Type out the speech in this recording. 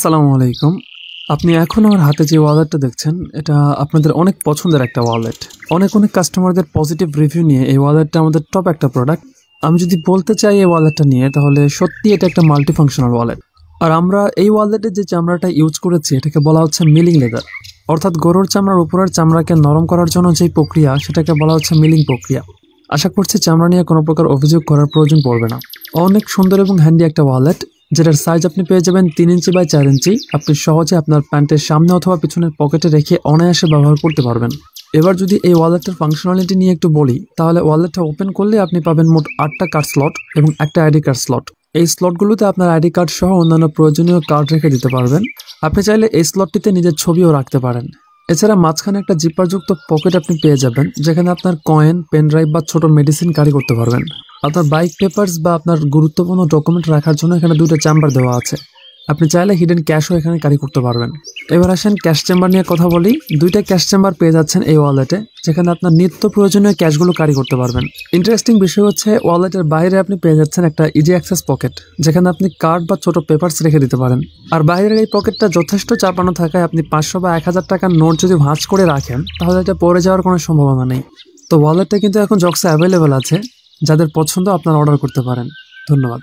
আসসালামু আলাইকুম। আপনি এখন আমার হাতে যে ওয়ালেটটা দেখছেন, এটা আপনাদের অনেক পছন্দের একটা ওয়ালেট। অনেক কাস্টমারদের পজিটিভ রিভিউ নিয়ে এই ওয়ালেটটা আমাদের টপ একটা প্রোডাক্ট। আমি যদি বলতে চাই এই ওয়ালেটটা নিয়ে, তাহলে সত্যি এটা একটা মাল্টিফাংশনাল ওয়ালেট। আর আমরা এই ওয়ালেটে যে চামড়াটা ইউজ করেছি এটাকে বলা হচ্ছে মিলিং লেদার, অর্থাৎ গরুর চামড়ার উপরের চামড়াকে নরম করার জন্য যে প্রক্রিয়া সেটাকে বলা হচ্ছে মিলিং প্রক্রিয়া। আশা করছি চামড়া নিয়ে কোনো প্রকার অভিযোগ করার প্রয়োজন পড়বে না। অনেক সুন্দর এবং হ্যান্ডি একটা ওয়ালেট, যেটার সাইজ আপনি পেয়ে যাবেন 3 ইঞ্চি বাই 4 ইঞ্চি। আপনি সহজে আপনার প্যান্টের সামনে অথবা পিছনের পকেটে রেখে অনায়াসে ব্যবহার করতে পারবেন। এবার যদি এই ওয়ালেটটার ফাংশনালিটি নিয়ে একটু বলি, তাহলে ওয়ালেটটা ওপেন করলে আপনি পাবেন মোট 8টা কার্ড স্লট এবং একটা আইডি কার্ড স্লট। এই স্লটগুলোতে আপনার আইডি কার্ড সহ অন্যান্য প্রয়োজনীয় কার্ড রেখে দিতে পারবেন। আপনি চাইলে এই স্লটটিতে নিজের ছবিও রাখতে পারেন। এছাড়া মাঝখানে একটা জিপারযুক্ত পকেট আপনি পেয়ে যাবেন, যেখানে আপনার কয়েন, পেন ড্রাইভ বা ছোট মেডিসিন ক্যারি করতে পারবেন। আপনার বাইক পেপারস বা আপনার গুরুত্বপূর্ণ ডকুমেন্ট রাখার জন্য এখানে 2টা চেম্বার দেওয়া আছে। আপনি চাইলে হিডেন ক্যাশও এখানে ক্যারি করতে পারবেন। এবার আসেন ক্যাশ চেম্বার নিয়ে কথা বলি। 2টা ক্যাশ চেম্বার পেয়ে যাচ্ছেন এই ওয়ালেটে, যেখানে আপনার নিত্য প্রয়োজনীয় ক্যাশগুলো ক্যারি করতে পারবেন। ইন্টারেস্টিং বিষয় হচ্ছে, ওয়ালেটের বাইরে আপনি পেয়ে যাচ্ছেন একটা ইজি অ্যাক্সেস পকেট, যেখানে আপনি কার্ড বা ছোট পেপারস রেখে দিতে পারেন। আর বাইরের এই পকেটটা যথেষ্ট চাপানো থাকায় আপনি 500 বা 1000 টাকার নোট যদি ভাঁজ করে রাখেন, তাহলে এটা পড়ে যাওয়ার কোনো সম্ভাবনা নেই। তো ওয়ালেটটা কিন্তু এখন জক্সে অ্যাভেলেবেল আছে। যাদের পছন্দ আপনারা অর্ডার করতে পারেন। ধন্যবাদ।